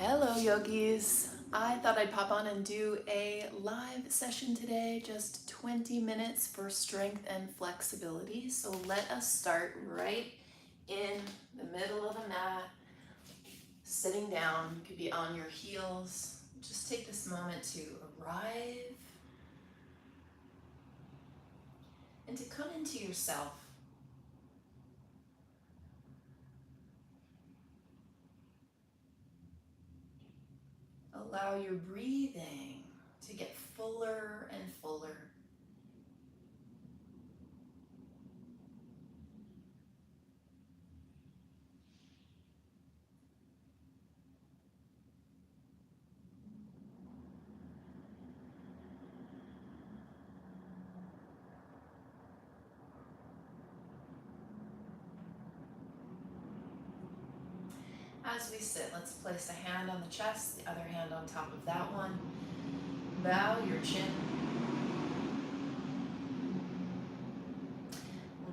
Hello yogis. I thought I'd pop on and do a live session today, just 20 minutes for strength and flexibility. So let us start right in the middle of the mat, sitting down. You could be on your heels. Just take this moment to arrive and to come into yourself. Allow your breathing to get fuller and fuller. As we sit, let's place a hand on the chest, the other hand on top of that one. Bow your chin.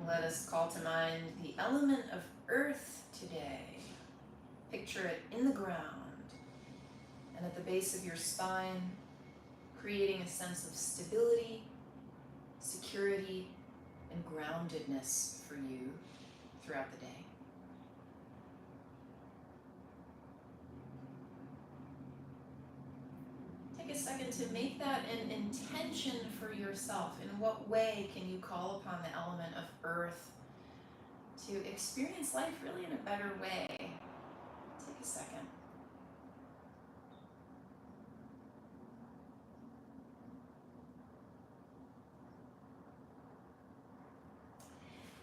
Let us call to mind the element of earth today. Picture it in the ground and at the base of your spine, creating a sense of stability, security, and groundedness for you throughout the day. Take a second to make that an intention for yourself. In what way can you call upon the element of earth to experience life really in a better way? Take a second.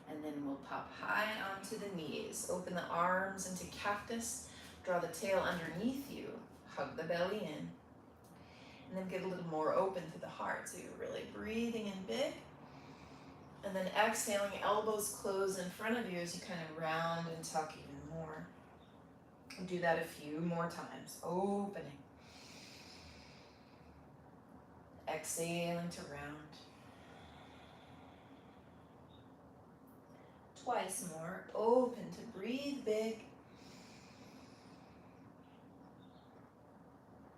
And then we'll pop high onto the knees. Open the arms into cactus. Draw the tail underneath you. Hug the belly in. And then get a little more open to the heart. So you're really breathing in big. And then exhaling, elbows close in front of you as you kind of round and tuck even more. And do that a few more times. Opening. Exhaling to round. Twice more. Open to breathe big.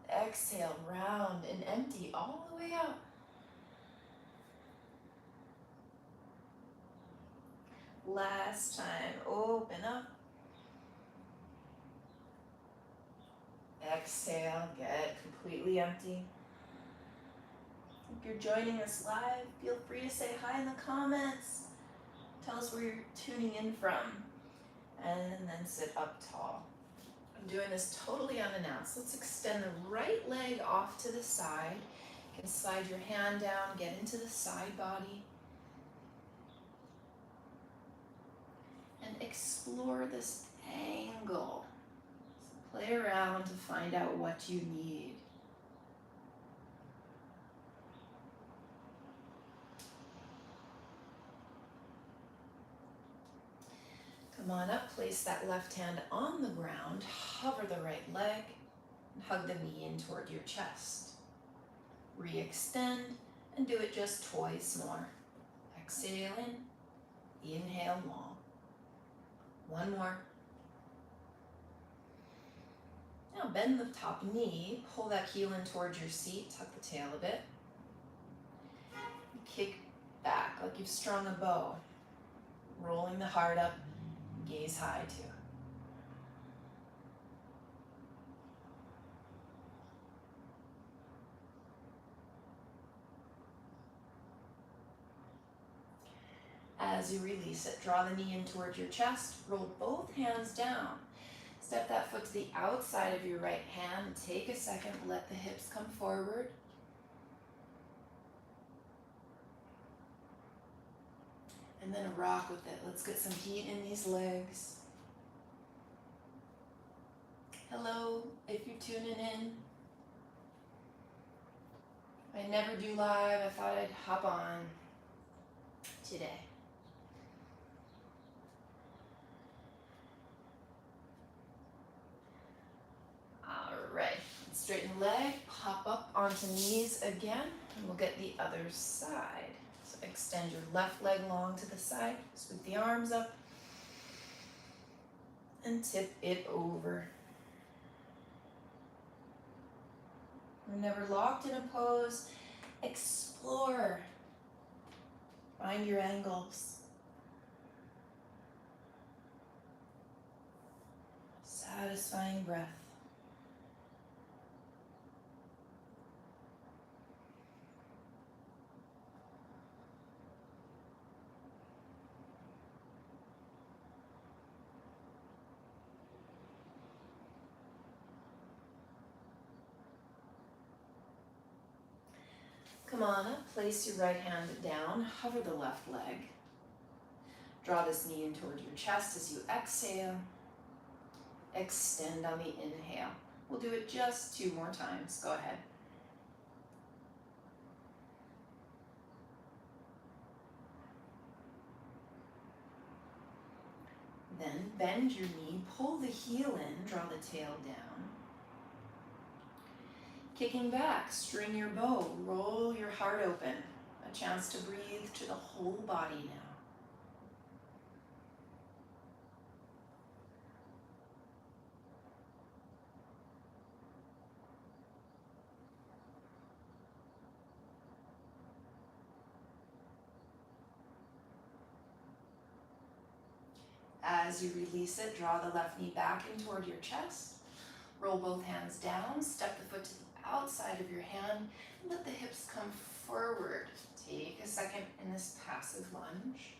Exhale, round and empty all the way out. Last time, open up. Exhale, get completely empty. If you're joining us live, feel free to say hi in the comments. Tell us where you're tuning in from. And then sit up tall. I'm doing this totally unannounced. Let's extend the right leg off to the side. You can slide your hand down, get into the side body. And explore this angle. So play around to find out what you need. Come on up, place that left hand on the ground, hover the right leg, and hug the knee in toward your chest. Re-extend and do it just twice more. Exhale in, inhale long. One more. Now bend the top knee, pull that heel in towards your seat, tuck the tail a bit. Kick back like you've strung a bow, rolling the heart up. Gaze high too. As you release it, draw the knee in towards your chest, roll both hands down. Step that foot to the outside of your right hand. Take a second, let the hips come forward. And then rock with it. Let's get some heat in these legs. Hello, if you're tuning in. I never do live. I thought I'd hop on today. All right, straighten the leg, pop up onto knees again, and we'll get the other side. So extend your left leg long to the side, sweep the arms up, and tip it over. We're never locked in a pose. Explore. Find your angles. Satisfying breath. Come on up, place your right hand down, hover the left leg. Draw this knee in towards your chest as you exhale. Extend on the inhale. We'll do it just 2 more times. Go ahead. Then bend your knee, pull the heel in, draw the tail down. Kicking back, string your bow, roll your heart open. A chance to breathe to the whole body now. As you release it, draw the left knee back in toward your chest. Roll both hands down, step the foot to the outside of your hand, and let the hips come forward. Take a second in this passive lunge.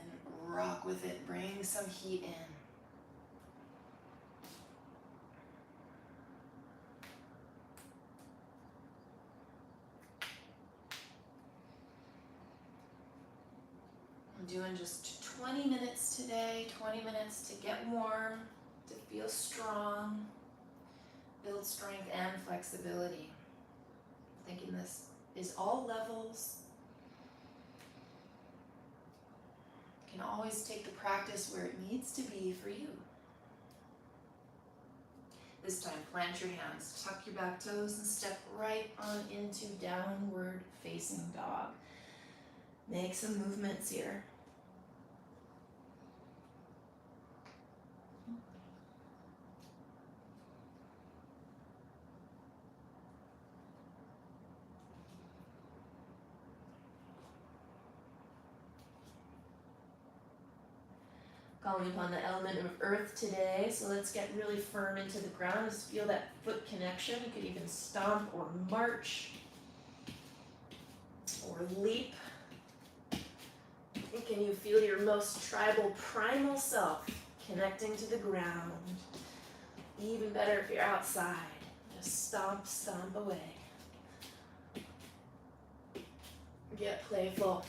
And rock with it, bring some heat in. I'm doing just 20 minutes today, 20 minutes to get warm, to feel strong, build strength and flexibility. Thinking this is all levels. You can always take the practice where it needs to be for you. This time, plant your hands, tuck your back toes, and step right on into downward facing dog. Make some movements here. Calling upon the element of earth today, so let's get really firm into the ground. Just feel that foot connection. You could even stomp or march or leap. Can you feel your most tribal, primal self connecting to the ground? Even better if you're outside. Just stomp, stomp away. Get playful.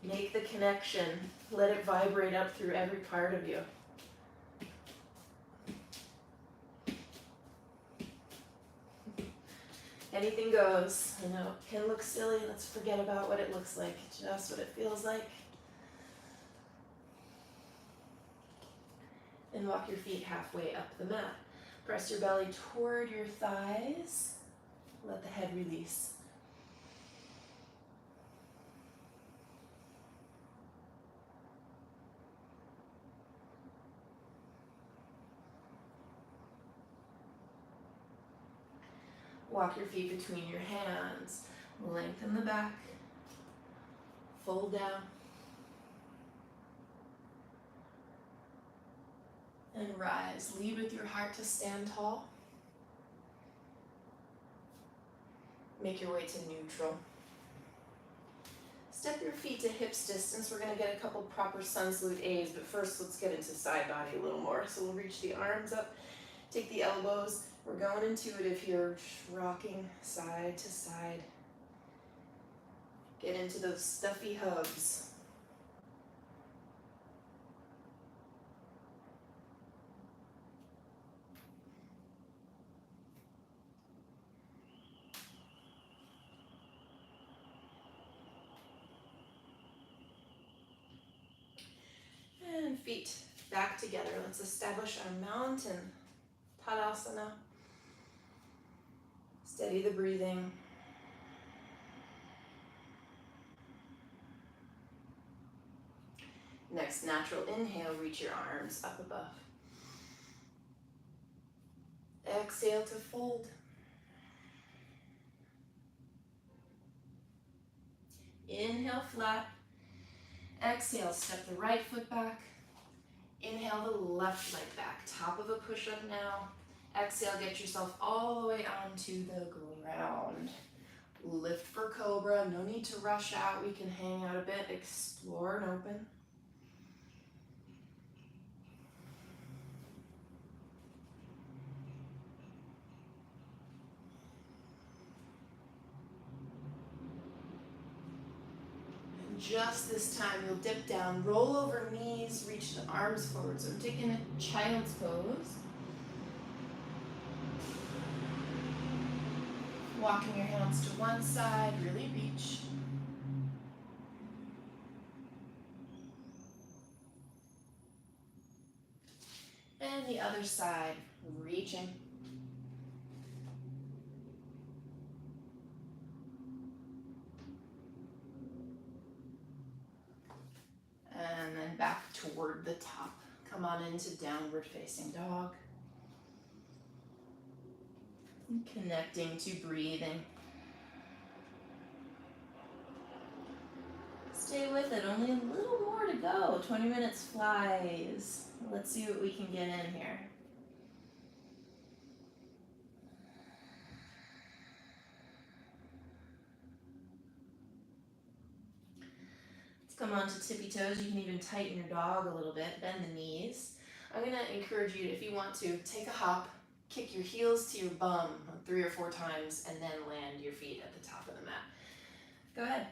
Make the connection. Let it vibrate up through every part of you. Anything goes. You know, it can look silly. Let's forget about what it looks like. Just what it feels like. And walk your feet halfway up the mat. Press your belly toward your thighs. Let the head release. Walk your feet between your hands. Lengthen the back. Fold down. And rise. Lead with your heart to stand tall. Make your way to neutral. Step your feet to hips distance. We're going to get a couple proper sun salute A's, but first let's get into side body a little more. So we'll reach the arms up, take the elbows. We're going intuitive here, rocking side to side. Get into those stuffy hugs. And feet back together. Let's establish our mountain Tadasana. Steady the breathing. Next natural inhale, reach your arms up above. Exhale to fold. Inhale, flat. Exhale, step the right foot back. Inhale the left leg back. Top of a push-up now. Exhale, get yourself all the way onto the ground. Lift for cobra. No need to rush out. We can hang out a bit, explore and open. And just this time, you'll dip down, roll over knees, reach the arms forward. So we're taking a child's pose. Walking your hands to one side, really reach. And the other side, reaching. And then back toward the top. Come on into downward facing dog. Connecting to breathing. Stay with it, only a little more to go. 20 minutes flies. Let's see what we can get in here. Let's come on to tippy toes. You can even tighten your dog a little bit, bend the knees. I'm gonna encourage you, if you want to, take a hop, kick your heels to your bum 3 or 4 times, and then land your feet at the top of the mat. Go ahead.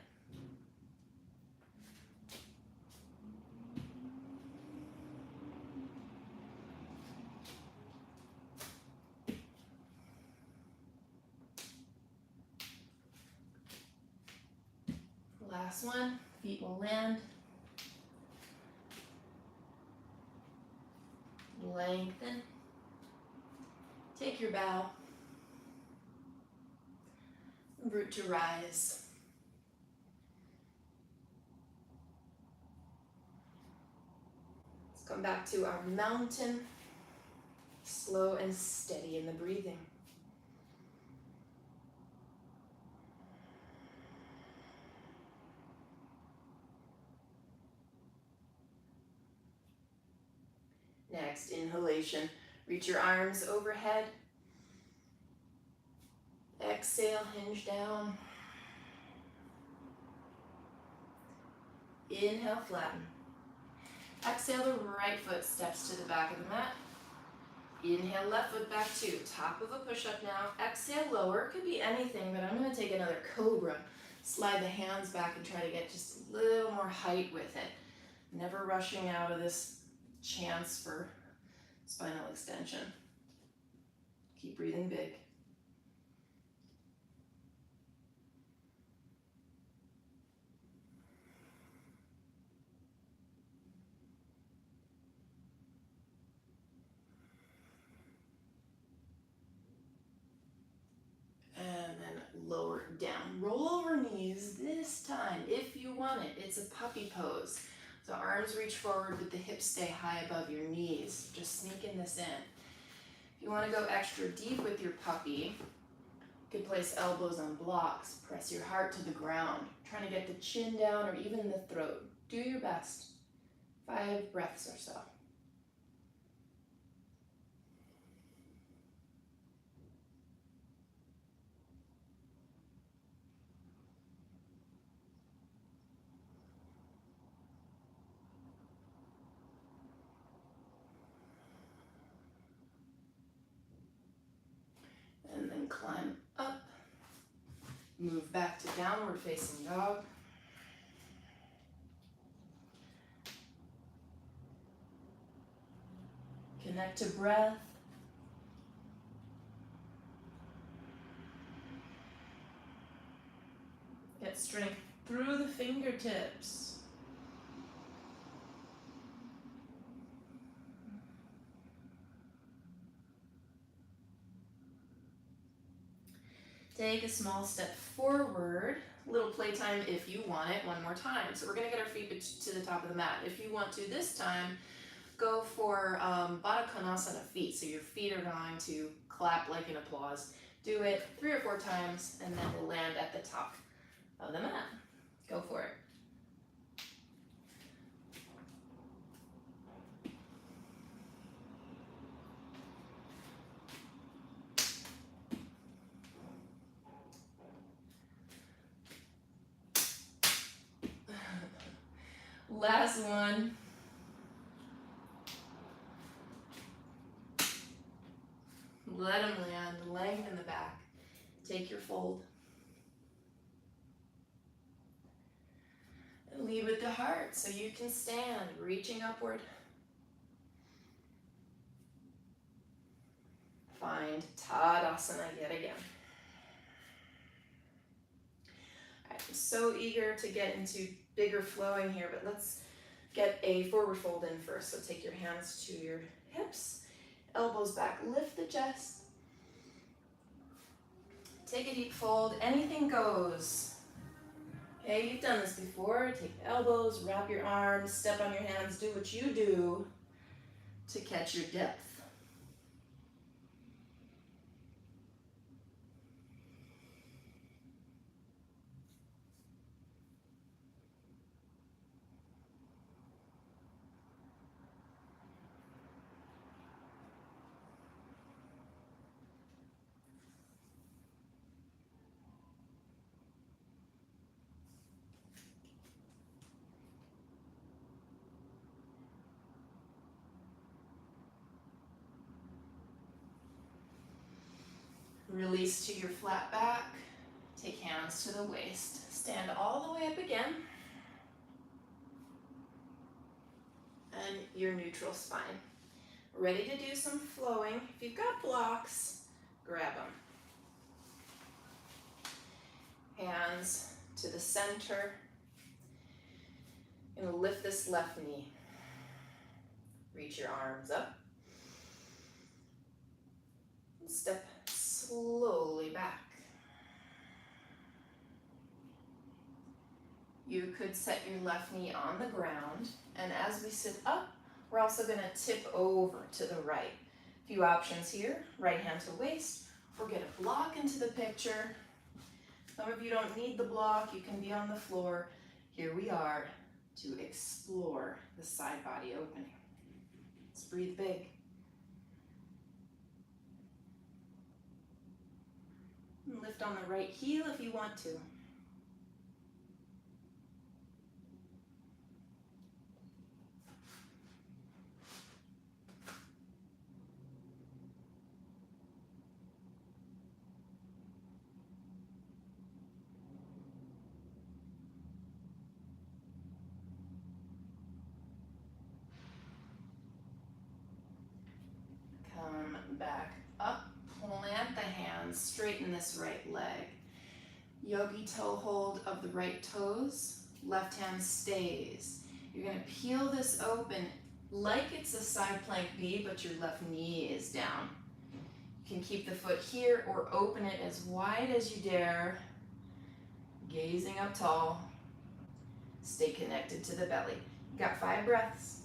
Last one, feet will land. Lengthen. Take your bow. Root to rise. Let's come back to our mountain. Slow and steady in the breathing. Next, inhalation. Reach your arms overhead. Exhale, hinge down. Inhale, flatten. Exhale, the right foot steps to the back of the mat. Inhale, left foot back too. Top of a push-up now. Exhale, lower. Could be anything, but I'm going to take another cobra. Slide the hands back and try to get just a little more height with it. Never rushing out of this chance for spinal extension. Keep breathing big. And then lower down. Roll over knees this time, if you want it. It's a puppy pose. So arms reach forward, but the hips stay high above your knees. Just sneaking this in. If you want to go extra deep with your puppy, you could place elbows on blocks. Press your heart to the ground. Trying to get the chin down or even the throat. Do your best. 5 breaths or so. And then climb up. Move back to downward facing dog. Connect to breath. Get strength through the fingertips. Take a small step forward, little playtime if you want it one more time. So we're gonna get our feet to the top of the mat. If you want to this time, go for Baddha Konasana feet. So your feet are going to clap like an applause. Do it 3 or 4 times and then we'll land at the top of the mat. Go for it. Last one. Let them land, lengthen the back. Take your fold. And lead with the heart so you can stand, reaching upward. Find Tadasana yet again. I'm so eager to get into bigger flowing here, but let's get a forward fold in first. So take your hands to your hips, elbows back, lift the chest. Take a deep fold, anything goes. Okay, you've done this before. Take the elbows, wrap your arms, step on your hands, do what you do to catch your depth. Release to your flat back. Take hands to the waist. Stand all the way up again. And your neutral spine. Ready to do some flowing. If you've got blocks, grab them. Hands to the center. You're gonna lift this left knee. Reach your arms up. And step slowly back. You could set your left knee on the ground, and as we sit up, we're also going to tip over to the right. A few options here: right hand to waist, or get a block into the picture. Some of you don't need the block, you can be on the floor. Here we are to explore the side body opening. Let's breathe big. And lift on the right heel if you want to. Come back up, plant the hands, straighten this right leg. Yogi toe hold of the right toes, left hand stays. You're gonna peel this open like it's a side plank B, but your left knee is down. You can keep the foot here or open it as wide as you dare, gazing up tall. Stay connected to the belly. You got 5 breaths.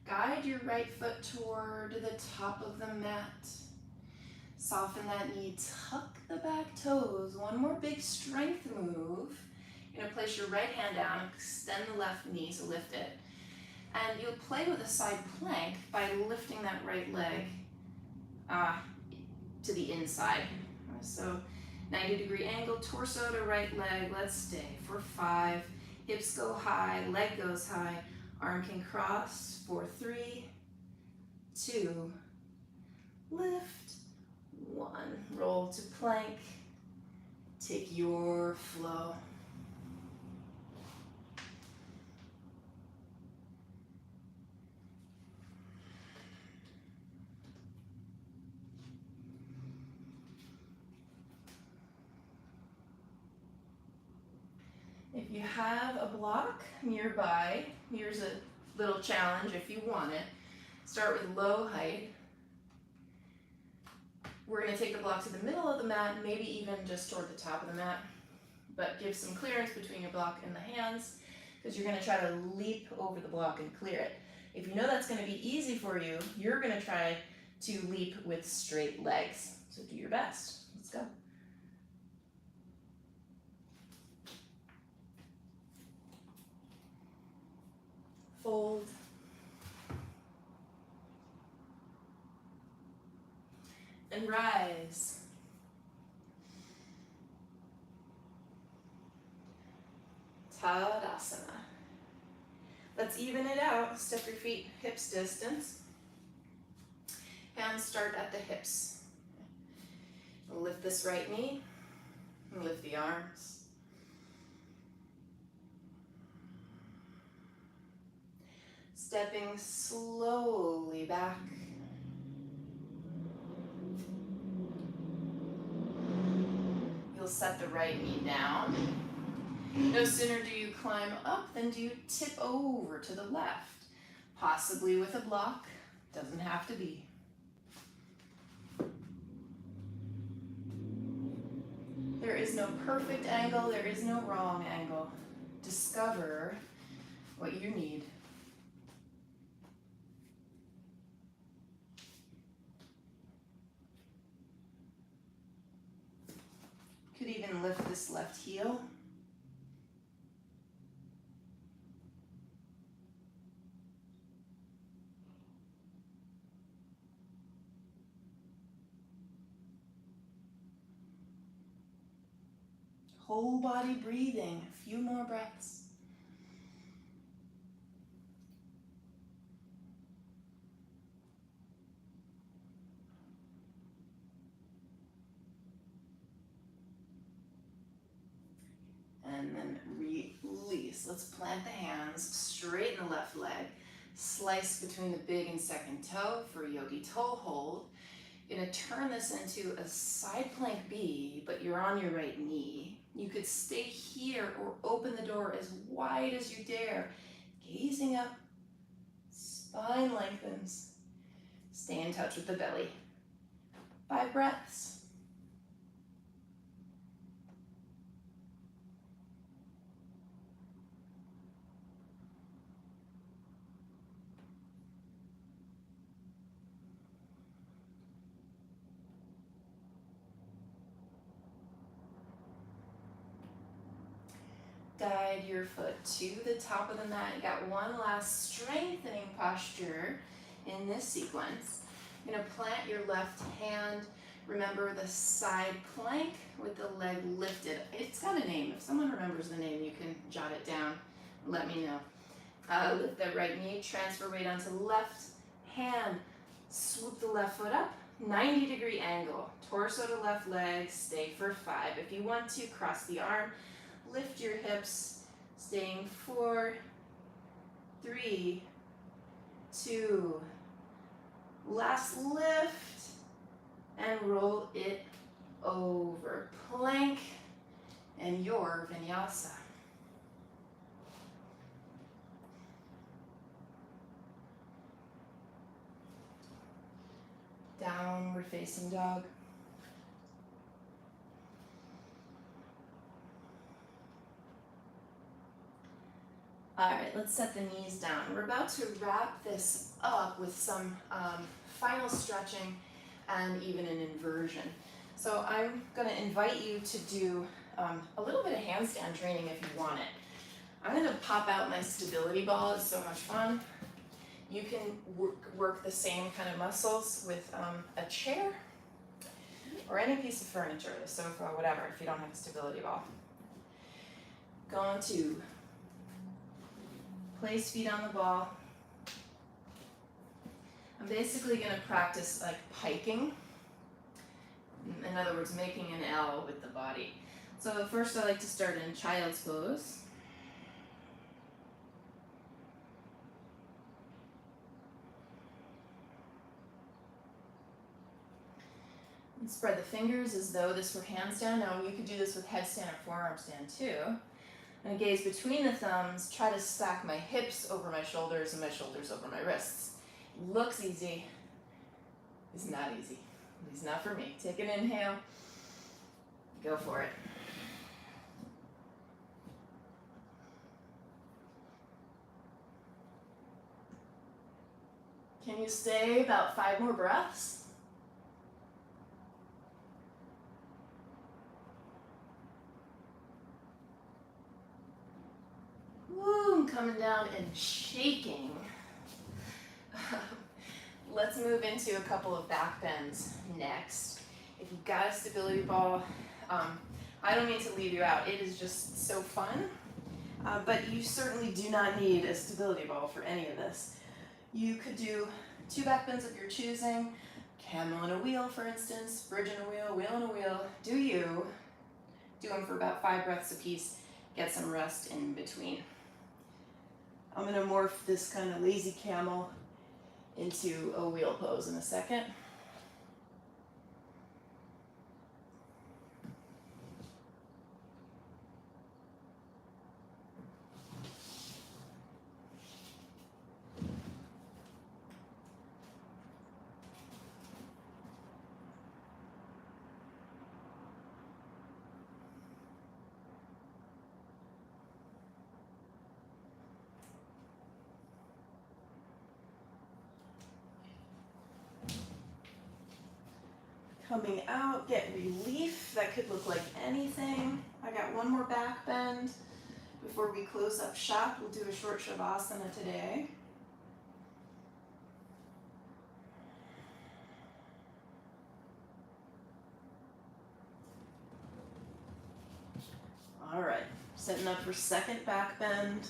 Guide your right foot toward the top of the mat. Soften that knee, tuck the back toes. One more big strength move. You're gonna place your right hand down, extend the left knee, so lift it. And you'll play with a side plank by lifting that right leg to the inside. So 90-degree angle, torso to right leg. Let's stay for 5. Hips go high, leg goes high. Arm can cross for 3, 2, lift, 1. Roll to plank. Take your flow. If you have a block nearby, here's a little challenge if you want it. Start with low height. We're going to take the block to the middle of the mat, maybe even just toward the top of the mat, but give some clearance between your block and the hands, because you're going to try to leap over the block and clear it. If you know that's going to be easy for you, you're going to try to leap with straight legs. So do your best. Let's go. Fold. And rise. Tadasana. Let's even it out. Step your feet hips distance. Hands start at the hips. Lift this right knee. And lift the arms. Stepping slowly back. You'll set the right knee down. No sooner do you climb up than do you tip over to the left, possibly with a block, doesn't have to be. There is no perfect angle, there is no wrong angle. Discover what you need. Could even lift this left heel. Whole body breathing, a few more breaths. And then release. Let's plant the hands, straighten the left leg, slice between the big and second toe for yogi toe hold. You're gonna turn this into a side plank B, but you're on your right knee. You could stay here or open the door as wide as you dare. Gazing up, spine lengthens. Stay in touch with the belly. 5 breaths. Guide your foot to the top of the mat. You got one last strengthening posture in this sequence. You're gonna plant your left hand. Remember the side plank with the leg lifted. It's got a name. If someone remembers the name, you can jot it down. Let me know. Lift that right knee, transfer weight onto the left hand. Swoop the left foot up, 90-degree angle. Torso to left leg, stay for 5. If you want to, cross the arm. Lift your hips, staying 4, 3, 2, last lift, and roll it over. Plank and your vinyasa. Downward facing dog. All right, let's set the knees down. We're about to wrap this up with some final stretching and even an inversion. So I'm gonna invite you to do a little bit of handstand training if you want it. I'm gonna pop out my stability ball, it's so much fun. You can work the same kind of muscles with a chair or any piece of furniture, the sofa, whatever, if you don't have a stability ball. Going to place feet on the ball. I'm basically going to practice like piking. In other words, making an L with the body. So first I like to start in child's pose. And spread the fingers as though this were handstand. Now you could do this with headstand or forearm stand too. I'm gonna gaze between the thumbs, try to stack my hips over my shoulders and my shoulders over my wrists. Looks easy, it's not easy. At least not for me. Take an inhale, go for it. Can you stay about 5 more breaths? Woo, I'm coming down and shaking. Let's move into a couple of back bends next. If you've got a stability ball, I don't mean to leave you out. It is just so fun, but you certainly do not need a stability ball for any of this. You could do 2 back bends of your choosing, camel in a wheel, for instance, bridge in a wheel, wheel in a wheel. Do you. Do them for about 5 breaths apiece. Get some rest in between. I'm gonna morph this kind of lazy camel into a wheel pose in a second. Coming out, get relief. That could look like anything. I got one more back bend before we close up shop. We'll do a short Savasana today. All right, setting up for second back bend.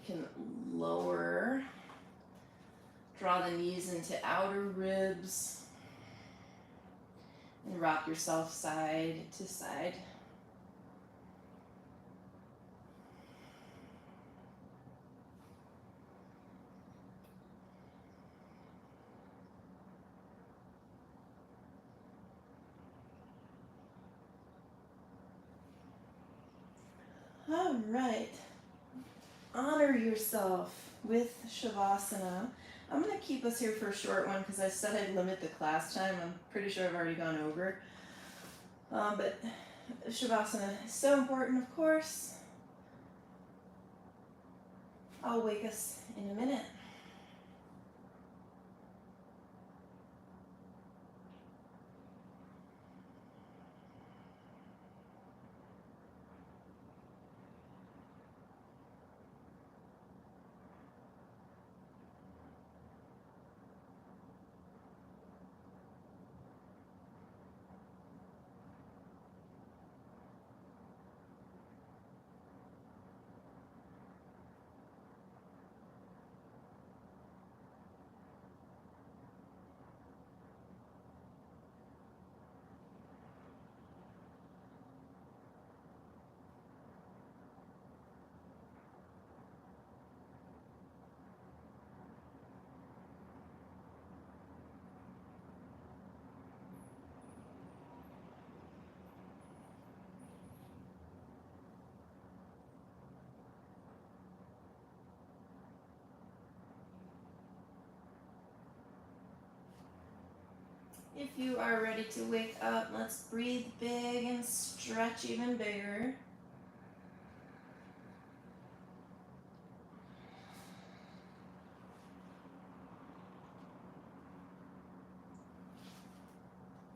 You can lower, draw the knees into outer ribs, and rock yourself side to side. All right. Honor yourself with Shavasana. I'm going to keep us here for a short one because I said I'd limit the class time. I'm pretty sure I've already gone over. But Shavasana is so important, of course. I'll wake us in a minute. If you are ready to wake up, let's breathe big and stretch even bigger.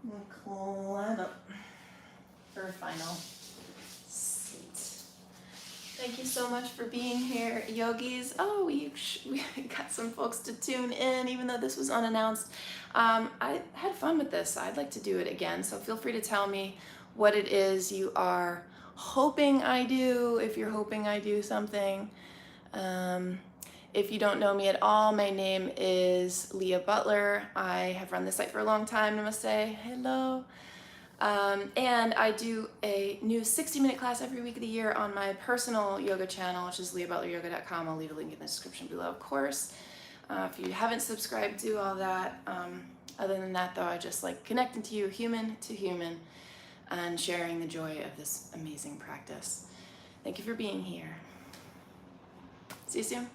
And climb up for a final seat. Thank you so much for being here, yogis. Oh, we got some folks to tune in, even though this was unannounced. I had fun with this. I'd like to do it again, so feel free to tell me what it is you are hoping I do, if you're hoping I do something. If you don't know me at all, my name is Leigha Butler. I have run this site for a long time. Namaste. Hello. And I do a new 60-minute class every week of the year on my personal yoga channel, which is leahbutleryoga.com. I'll leave a link in the description below, of course. If you haven't subscribed, do all that. Other than that, though, I just like connecting to you human to human and sharing the joy of this amazing practice. Thank you for being here. See you soon.